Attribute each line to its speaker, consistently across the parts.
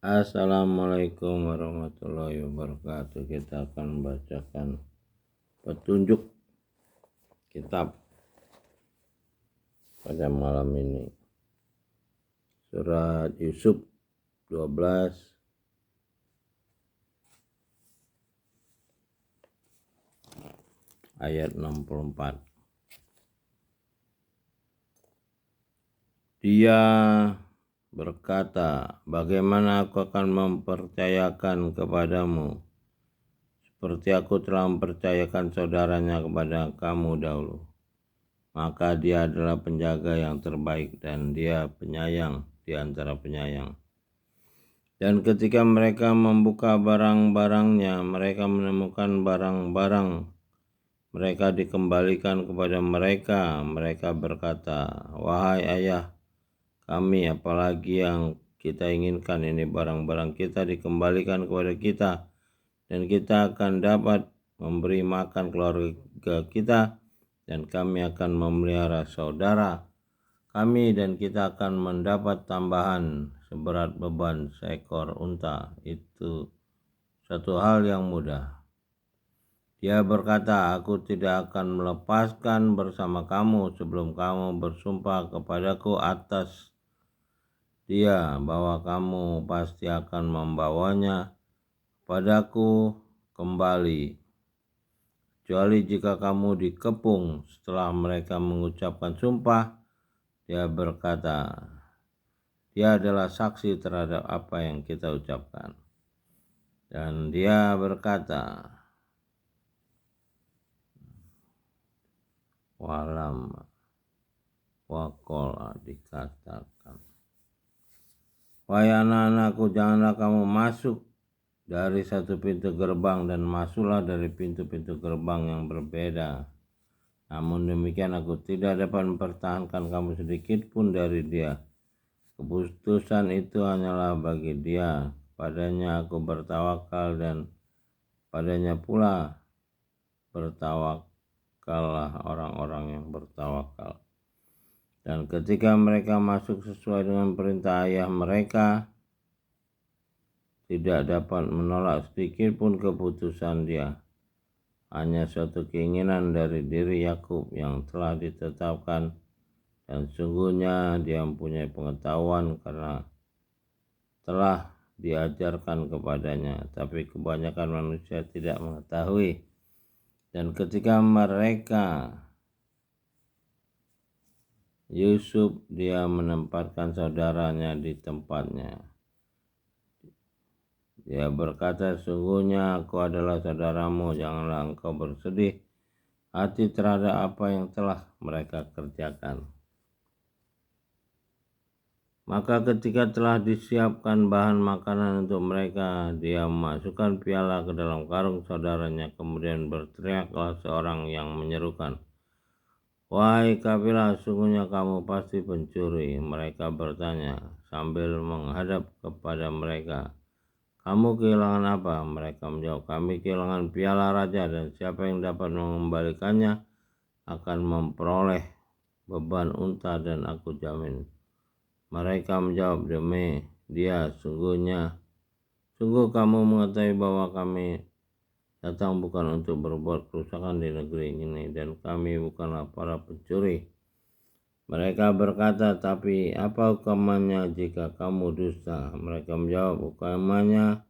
Speaker 1: Assalamualaikum warahmatullahi wabarakatuh. Kita akan membacakan petunjuk kitab pada malam ini. Surat Yusuf 12 ayat 64. Dia berkata, bagaimana aku akan mempercayakan kepadamu seperti aku telah mempercayakan saudaranya kepada kamu dahulu. Maka dia adalah penjaga yang terbaik dan dia penyayang di antara penyayang. Dan ketika mereka membuka barang-barangnya, mereka menemukan barang-barang mereka dikembalikan kepada mereka. Mereka berkata, wahai ayah kami, apalagi yang kita inginkan, ini barang-barang kita dikembalikan kepada kita, dan kita akan dapat memberi makan keluarga kita, dan kami akan memelihara saudara kami, dan kita akan mendapat tambahan seberat beban seekor unta. Itu satu hal yang mudah. Dia berkata, aku tidak akan melepaskan bersama kamu sebelum kamu bersumpah kepadaku atas dia bahwa kamu pasti akan membawanya padaku kembali, kecuali jika kamu dikepung. Setelah mereka mengucapkan sumpah, dia berkata, dia adalah saksi terhadap apa yang kita ucapkan. Dan dia berkata, walam wakola, dikatakan, wahai anak-anakku, janganlah kamu masuk dari satu pintu gerbang dan masuklah dari pintu-pintu gerbang yang berbeda. Namun demikian aku tidak dapat mempertahankan kamu sedikit pun dari dia. Keputusan itu hanyalah bagi dia. Padanya aku bertawakal dan padanya pula bertawakallah orang-orang yang bertawakal. Dan ketika mereka masuk sesuai dengan perintah ayah mereka, tidak dapat menolak sedikit pun keputusan dia. Hanya suatu keinginan dari diri Yakub yang telah ditetapkan, dan sungguhnya dia mempunyai pengetahuan karena telah diajarkan kepadanya. Tapi kebanyakan manusia tidak mengetahui. Dan ketika mereka Yusuf, dia menempatkan saudaranya di tempatnya. Dia berkata, sungguhnya aku adalah saudaramu, janganlah engkau bersedih hati terhadap apa yang telah mereka kerjakan. Maka ketika telah disiapkan bahan makanan untuk mereka, dia memasukkan piala ke dalam karung saudaranya. Kemudian berteriaklah seorang yang menyerukan, wahai kafilah, sungguhnya kamu pasti pencuri. Mereka bertanya sambil menghadap kepada mereka, kamu kehilangan apa? Mereka menjawab, kami kehilangan piala raja, dan siapa yang dapat mengembalikannya akan memperoleh beban unta, dan aku jamin. Mereka menjawab, demi dia, sungguh kamu mengetahui bahwa kami datang bukan untuk berbuat kerusakan di negeri ini, dan kami bukanlah para pencuri. Mereka berkata, tapi apa hukumannya jika kamu dusta? Mereka menjawab, hukumannya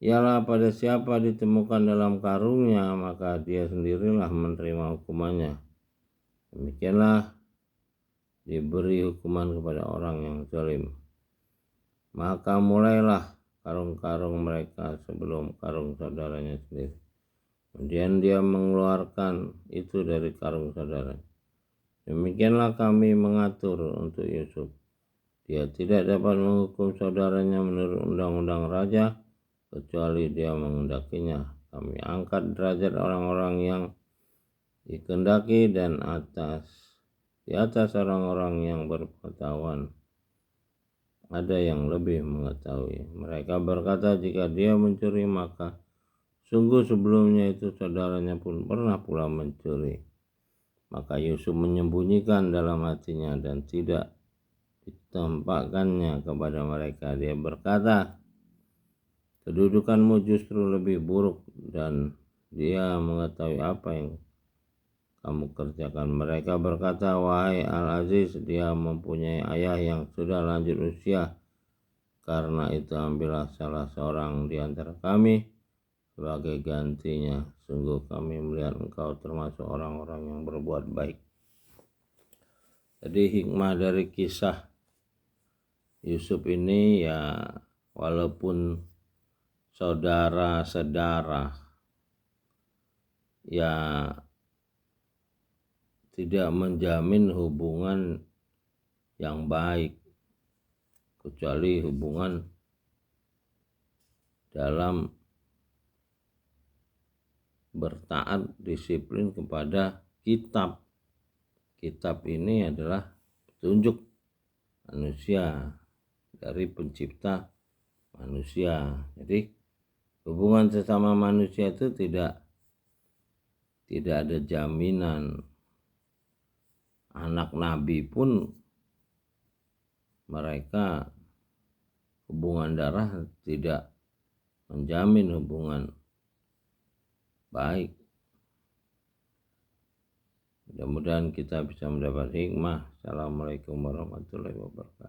Speaker 1: ialah pada siapa ditemukan dalam karungnya, maka dia sendirilah menerima hukumannya. Demikianlah diberi hukuman kepada orang yang zalim. Maka mulailah karung-karung mereka sebelum karung saudaranya sendiri. Kemudian dia mengeluarkan itu dari karung saudaranya. Demikianlah kami mengatur untuk Yusuf. Dia tidak dapat menghukum saudaranya menurut undang-undang raja, kecuali dia mengendakinya. Kami angkat derajat orang-orang yang dikehendaki dan di atas orang-orang yang berpengetahuan ada yang lebih mengetahui. Mereka berkata, jika dia mencuri, maka sungguh sebelumnya itu saudaranya pun pernah pula mencuri. Maka Yusuf menyembunyikan dalam hatinya dan tidak ditampakkannya kepada mereka. Dia berkata, kedudukanmu justru lebih buruk dan dia mengetahui apa yang kamu kerjakan. Mereka berkata, wahai Al-Aziz, dia mempunyai ayah yang sudah lanjut usia. Karena itu ambillah salah seorang di antara kami sebagai gantinya. Sungguh kami melihat engkau termasuk orang-orang yang berbuat baik. Jadi hikmah dari kisah Yusuf ini ya, walaupun saudara-saudara ya tidak menjamin hubungan yang baik, kecuali hubungan dalam bertaat disiplin kepada kitab. Kitab ini adalah petunjuk manusia dari pencipta manusia. Jadi hubungan sesama manusia itu tidak ada jaminan. Anak Nabi pun mereka hubungan darah tidak menjamin hubungan baik. Mudah-mudahan kita bisa mendapat hikmah. Assalamualaikum warahmatullahi wabarakatuh.